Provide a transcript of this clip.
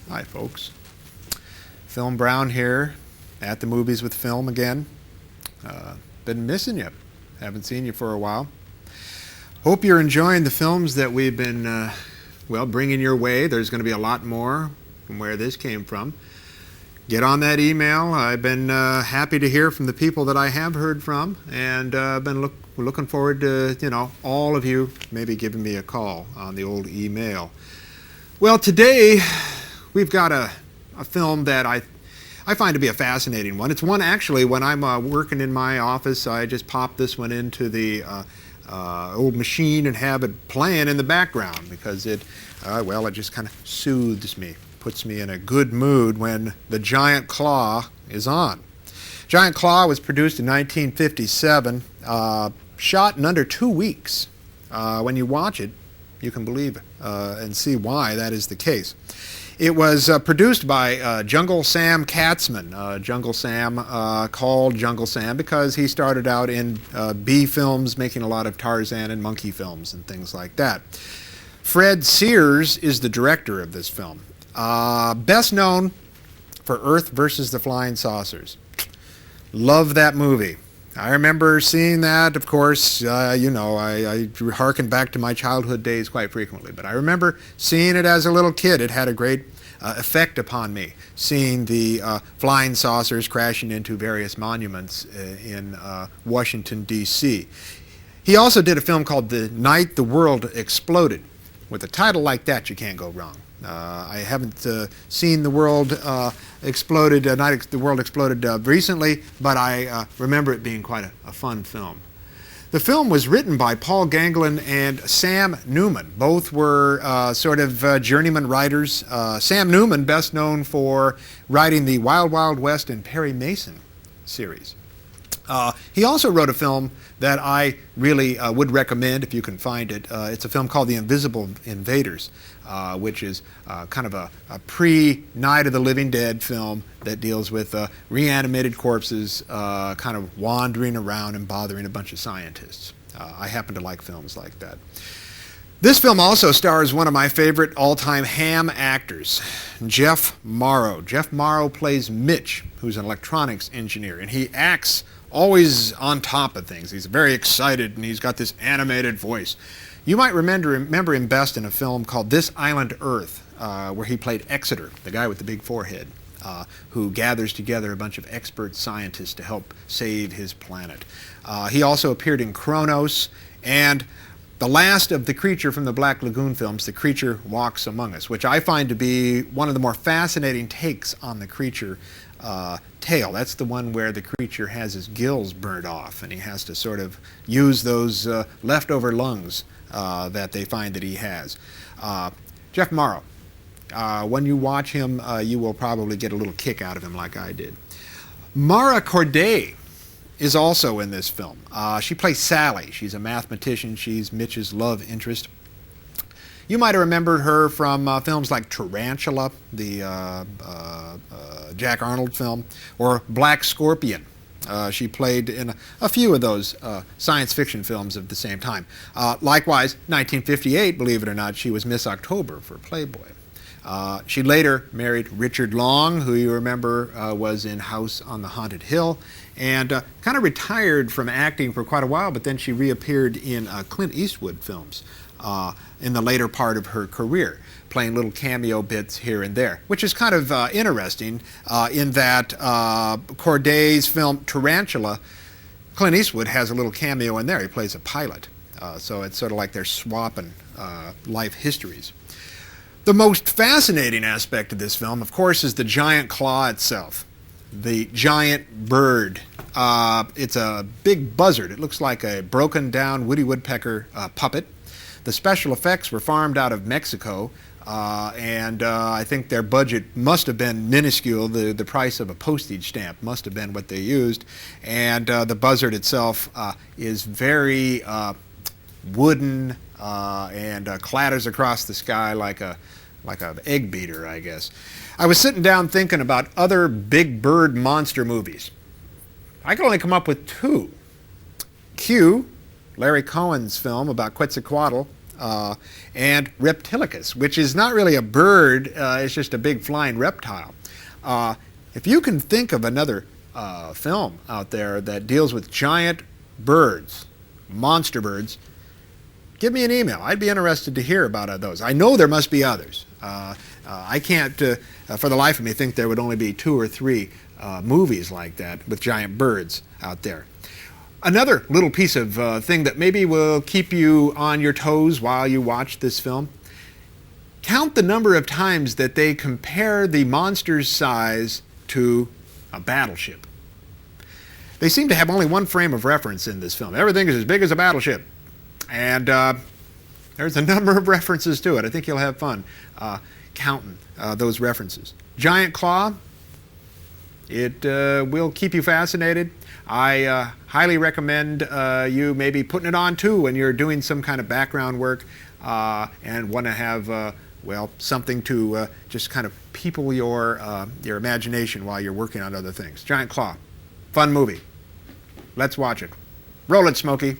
Hi, folks. Film Brown here at the movies with Film again. Been missing you. Haven't seen you for a while. Hope you're enjoying the films that we've been, bringing your way. There's going to be a lot more from where this came from. Get on that email. I've been happy to hear from the people that I have heard from, and I've been looking forward to, all of you maybe giving me a call on the old email. Well, today we've got a film that I find to be a fascinating one. It's one, actually, when I'm working in my office, I just pop this one into the old machine and have it playing in the background because it just kind of soothes me, puts me in a good mood when The Giant Claw is on. Giant Claw was produced in 1957, shot in under 2 weeks. When you watch it, you can believe and see why that is the case. It was produced by Jungle Sam Katzman. Jungle Sam, called Jungle Sam because he started out in B films, making a lot of Tarzan and monkey films and things like that. Fred Sears is the director of this film. Best known for Earth versus the Flying Saucers. Love that movie. I remember seeing that, of course, I harken back to my childhood days quite frequently, but I remember seeing it as a little kid. It had a great effect upon me, seeing the flying saucers crashing into various monuments in Washington, D.C. He also did a film called The Night the World Exploded. With a title like that, you can't go wrong. I haven't seen The World Exploded, Night the World Exploded recently, but I remember it being quite a fun film. The film was written by Paul Ganglin and Sam Newman. Both were journeyman writers. Sam Newman, best known for writing the Wild Wild West and Perry Mason series. He also wrote a film that I really would recommend if you can find it. It's a film called The Invisible Invaders, which is kind of a pre-Night of the Living Dead film that deals with reanimated corpses kind of wandering around and bothering a bunch of scientists. I happen to like films like that. This film also stars one of my favorite all-time ham actors, Jeff Morrow. Jeff Morrow plays Mitch, who's an electronics engineer, and he acts always on top of things. He's very excited, and he's got this animated voice. You might remember him best in a film called This Island Earth, where he played Exeter, the guy with the big forehead, who gathers together a bunch of expert scientists to help save his planet. He also appeared in Kronos and the last of the Creature from the Black Lagoon films, The Creature Walks Among Us, which I find to be one of the more fascinating takes on the Creature tale. That's the one where the creature has his gills burned off and he has to sort of use those leftover lungs that they find that he has. Jeff Morrow. When you watch him, you will probably get a little kick out of him like I did. Mara Corday is also in this film. She plays Sally. She's a mathematician. She's Mitch's love interest. You might have remembered her from films like Tarantula, the Jack Arnold film, or Black Scorpion. She played in a few of those science fiction films of the same time. Likewise, 1958, believe it or not, she was Miss October for Playboy. She later married Richard Long, who you remember was in House on the Haunted Hill, and kind of retired from acting for quite a while, but then she reappeared in Clint Eastwood films in the later part of her career, playing little cameo bits here and there, which is kind of interesting in that Corday's film Tarantula, Clint Eastwood has a little cameo in there. He plays a pilot. So it's sort of like they're swapping life histories. The most fascinating aspect of this film, of course, is the giant claw itself. The giant bird. It's a big buzzard. It looks like a broken down Woody Woodpecker puppet. The special effects were farmed out of Mexico, and I think their budget must have been minuscule. The price of a postage stamp must have been what they used. And the buzzard itself is very wooden and clatters across the sky like an egg beater, I guess. I was sitting down thinking about other big bird monster movies. I can only come up with two. Q, Larry Cohen's film about Quetzalcoatl, and Reptilicus, which is not really a bird, it's just a big flying reptile. If you can think of another film out there that deals with giant birds, monster birds, give me an email. I'd be interested to hear about those. I know there must be others. I can't, for the life of me, think there would only be 2 or 3 movies like that with giant birds out there. Another little piece of thing that maybe will keep you on your toes while you watch this film, count the number of times that they compare the monster's size to a battleship. They seem to have only one frame of reference in this film. Everything is as big as a battleship. And there's a number of references to it. I think you'll have fun counting those references. Giant Claw, it will keep you fascinated. I highly recommend you maybe putting it on too when you're doing some kind of background work and want to have well, something to just kind of people your imagination while you're working on other things. Giant Claw, fun movie. Let's watch it. Roll it, Smokey.